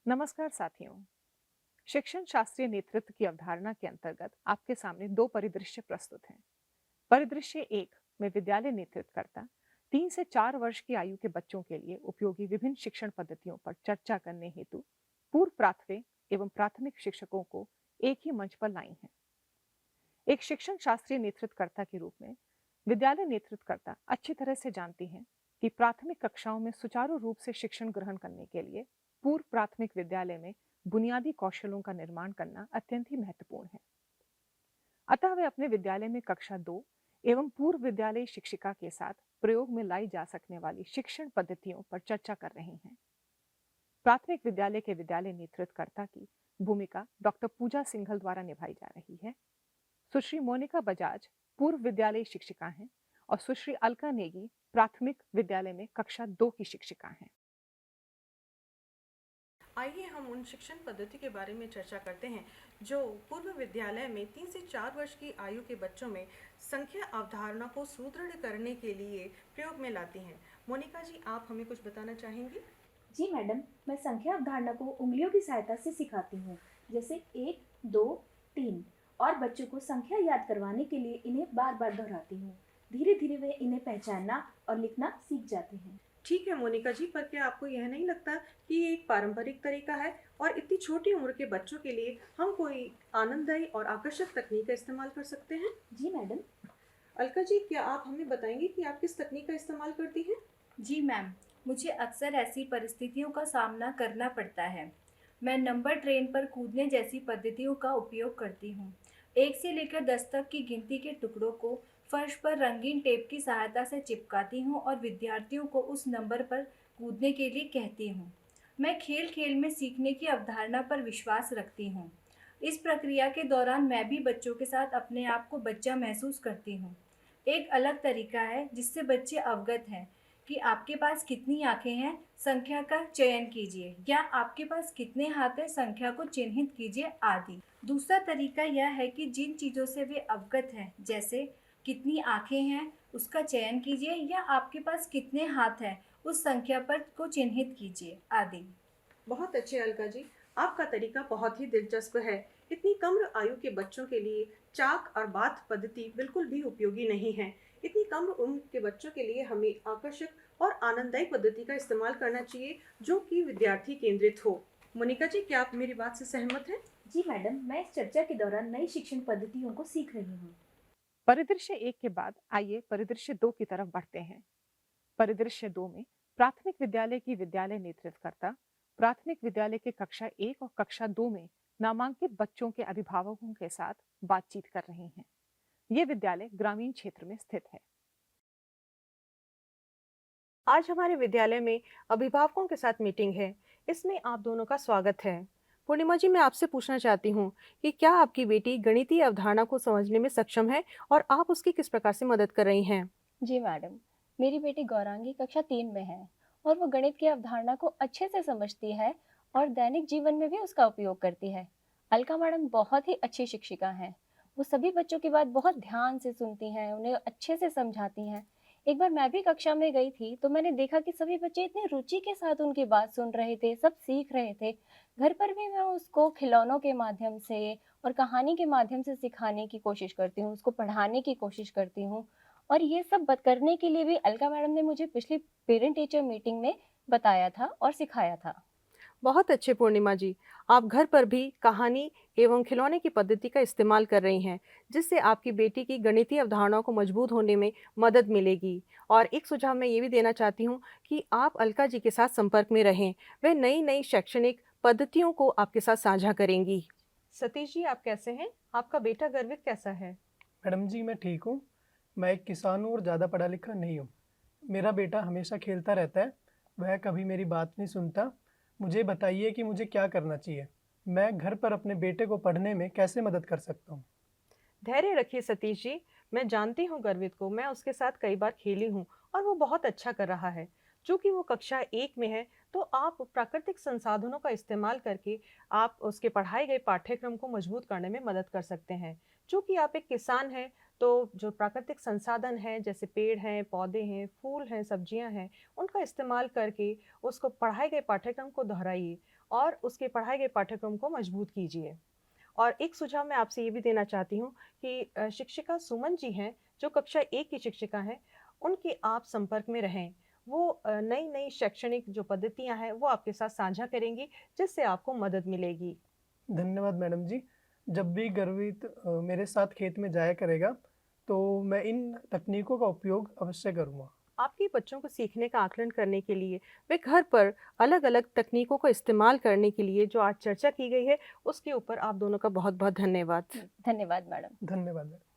नमस्कार साथियों। शिक्षण शास्त्रीय नेतृत्व की अवधारणा के अंतर्गत आपके सामने दो परिदृश्य प्रस्तुत हैं। परिदृश्य एक में विद्यालय नेतृत्वकर्ता 3 से 4 वर्ष की आयु के बच्चों के लिए उपयोगी विभिन्न शिक्षण पद्धतियों पर चर्चा करने हेतु पूर्व प्राथमिक एवं प्राथमिक शिक्षकों को एक ही मंच पर लाई हैं। एक शिक्षण शास्त्रीय नेतृत्वकर्ता के रूप में विद्यालय नेतृत्वकर्ता अच्छी तरह से जानती हैं कि प्राथमिक कक्षाओं में सुचारू रूप से शिक्षण ग्रहण करने के लिए पूर्व प्राथमिक विद्यालय में बुनियादी कौशलों का निर्माण करना अत्यंत ही महत्वपूर्ण है। अतः वे अपने विद्यालय में कक्षा 2 एवं पूर्व विद्यालय शिक्षिका के साथ प्रयोग में लाई जा सकने वाली शिक्षण पद्धतियों पर चर्चा कर रही हैं। प्राथमिक विद्यालय के विद्यालय नेतृत्वकर्ता की भूमिका डॉक्टर पूजा सिंघल द्वारा निभाई जा रही है। सुश्री मोनिका बजाज पूर्व विद्यालय शिक्षिका हैं और सुश्री अलका नेगी प्राथमिक विद्यालय में कक्षा 2 की शिक्षिका हैं। आइए हम उन शिक्षण पद्धति के बारे में चर्चा करते हैं जो पूर्व विद्यालय में 3 से 4 वर्ष की आयु के बच्चों में संख्या अवधारणा को सुदृढ़ करने के लिए प्रयोग में लाती हैं। मोनिका जी, आप हमें कुछ बताना चाहेंगी? जी मैडम, मैं संख्या अवधारणा को उंगलियों की सहायता से सिखाती हूँ, जैसे 1, 2, 3 और बच्चों को संख्या याद करवाने के लिए इन्हें बार बार दोहराती हूँ। धीरे धीरे वे इन्हें पहचानना और लिखना सीख जाते हैं। ठीक है मोनिका जी, पर क्या आपको यह नहीं लगता कि ये एक पारंपरिक तरीका है और इतनी छोटी उम्र के बच्चों के लिए हम कोई आनंददायी और आकर्षक तकनीक का इस्तेमाल कर सकते हैं? जी मैडम। अलका जी, क्या आप हमें बताएंगी कि आप किस तकनीक का इस्तेमाल करती हैं? जी मैम, मुझे अक्सर ऐसी परिस्थितियों का सामना करना पड़ता है। मैं नंबर ट्रेन पर कूदने जैसी पद्धतियों का उपयोग करती हूँ। 1 से लेकर 10 तक की गिनती के टुकड़ों को फर्श पर रंगीन टेप की सहायता से चिपकाती हूँ और विद्यार्थियों को उस नंबर पर कूदने के लिए कहती हूँ। मैं खेल-खेल में सीखने की अवधारणा पर विश्वास रखती हूँ। इस प्रक्रिया के दौरान मैं भी बच्चों के साथ अपने आप को बच्चा महसूस करती हूँ। एक अलग तरीका है जिससे बच्चे अवगत हैं कि आपके पास कितनी आँखें हैं, संख्या का चयन कीजिए, या आपके पास कितने हाथ हैं, संख्या को चिन्हित कीजिए आदि। दूसरा तरीका यह है कि जिन चीज़ों से वे अवगत हैं, जैसे कितनी आँखें हैं, उसका चयन कीजिए, या आपके पास कितने हाथ हैं, उस संख्या पर को चिन्हित कीजिए आदि। बहुत अच्छे अलका जी, आपका तरीका बहुत ही दिलचस्प है। इतनी कम आयु के बच्चों के लिए चाक और बात पद्धति बिल्कुल भी उपयोगी नहीं है। इतनी कम उम्र के बच्चों के लिए हमें आकर्षक और आनंददायी पद्धति का इस्तेमाल करना चाहिए जो कि विद्यार्थी केंद्रित हो। मोनिका जी, क्या आप मेरी बात से सहमत हैं? जी मैडम, मैं इस चर्चा के दौरान नई शिक्षण पद्धतियों को सीख रही हूँ। परिदृश्य 1 के बाद आइए परिदृश्य 2 की तरफ बढ़ते हैं। परिदृश्य 2 में प्राथमिक विद्यालय की विद्यालय नेतृत्वकर्ता प्राथमिक विद्यालय के कक्षा 1 और कक्षा 2 में नामांकित बच्चों के अभिभावकों के साथ बातचीत कर रही हैं। ये विद्यालय ग्रामीण क्षेत्र में स्थित है। आज हमारे विद्यालय में अभिभावकों के साथ मीटिंग है। इसमें आप दोनों का स्वागत है। पूर्णिमा जी, मैं आपसे पूछना चाहती हूँ कि क्या आपकी बेटी गणितीय अवधारणा को समझने में सक्षम है और आप उसकी किस प्रकार से मदद कर रही हैं? जी मैडम, मेरी बेटी गौरांगी कक्षा 3 में है और वो गणित की अवधारणा को अच्छे से समझती है और दैनिक जीवन में भी उसका उपयोग करती है। अलका मैडम बहुत ही अच्छी शिक्षिका हैं। वो सभी बच्चों की बात बहुत ध्यान से सुनती हैं, उन्हें अच्छे से समझाती हैं। एक बार मैं भी कक्षा में गई थी तो मैंने देखा कि सभी बच्चे इतनी रुचि के साथ उनकी बात सुन रहे थे, सब सीख रहे थे। घर पर भी मैं उसको खिलौनों के माध्यम से और कहानी के माध्यम से सिखाने की कोशिश करती हूँ, उसको पढ़ाने की कोशिश करती हूँ। और ये सब करने के लिए भी अलका मैडम ने मुझे पिछली पेरेंट टीचर मीटिंग में बताया था और सिखाया था। बहुत अच्छे पूर्णिमा जी, आप घर पर भी कहानी एवं खिलौने की पद्धति का इस्तेमाल कर रही हैं, जिससे आपकी बेटी की गणितीय अवधारणाओं को मजबूत होने में मदद मिलेगी। और एक सुझाव मैं ये भी देना चाहती हूँ कि आप अलका जी के साथ संपर्क में रहें। वह नई-नई शैक्षणिक पद्धतियों को आपके साथ साझा करेंगी। सतीश जी, आप कैसे हैं? आपका बेटा गर्वित कैसा है? मैडम जी, मैं ठीक हूँ। मैं एक किसान हूँ और ज़्यादा पढ़ा लिखा नहीं हूँ। मेरा बेटा हमेशा खेलता रहता है, वह कभी मेरी बात नहीं सुनता। मुझे बताइए कि मुझे क्या करना चाहिए? मैं घर पर अपने बेटे को पढ़ने में कैसे मदद कर सकता हूँ? धैर्य रखिए सतीश जी, मैं जानती हूँ गर्वित को, मैं उसके साथ कई बार खेली हूँ और वो बहुत अच्छा कर रहा है। चूंकि वो कक्षा 1 में है, तो आप प्राकृतिक संसाधनों का इस्तेमाल करके आप उसके पढ़ाए गए पाठ्यक्रम को मजबूत करने में मदद कर सकते हैं। चूंकि आप एक किसान हैं, तो जो प्राकृतिक संसाधन हैं, जैसे पेड़ हैं, पौधे हैं, फूल हैं, सब्जियां हैं, उनका इस्तेमाल करके उसको पढ़ाए गए पाठ्यक्रम को दोहराइए और उसके पढ़ाए गए पाठ्यक्रम को मजबूत कीजिए। और एक सुझाव मैं आपसे ये भी देना चाहती हूँ कि शिक्षिका सुमन जी हैं, जो कक्षा 1 की शिक्षिका हैं, उनके आप संपर्क में रहें। वो नई-नई शैक्षणिक जो पद्धतियाँ हैं, वो आपके साथ साझा करेंगी, जिससे आपको मदद मिलेगी। धन्यवाद मैडम जी। जब भी गर्वित मेरे साथ खेत में जाया करेगा, तो मैं इन तकनीकों का उपयोग अवश्य करूँगा। आपके बच्चों को सीखने का आकलन करने के लिए वे घर पर अलग-अलग तकनीकों का इस्तेमाल करने के लिए जो आज चर्चा की गई है, उसके ऊपर आप दोनों का बहुत-बहुत धन्यवाद। धन्यवाद मैडम। धन्यवाद मैडम।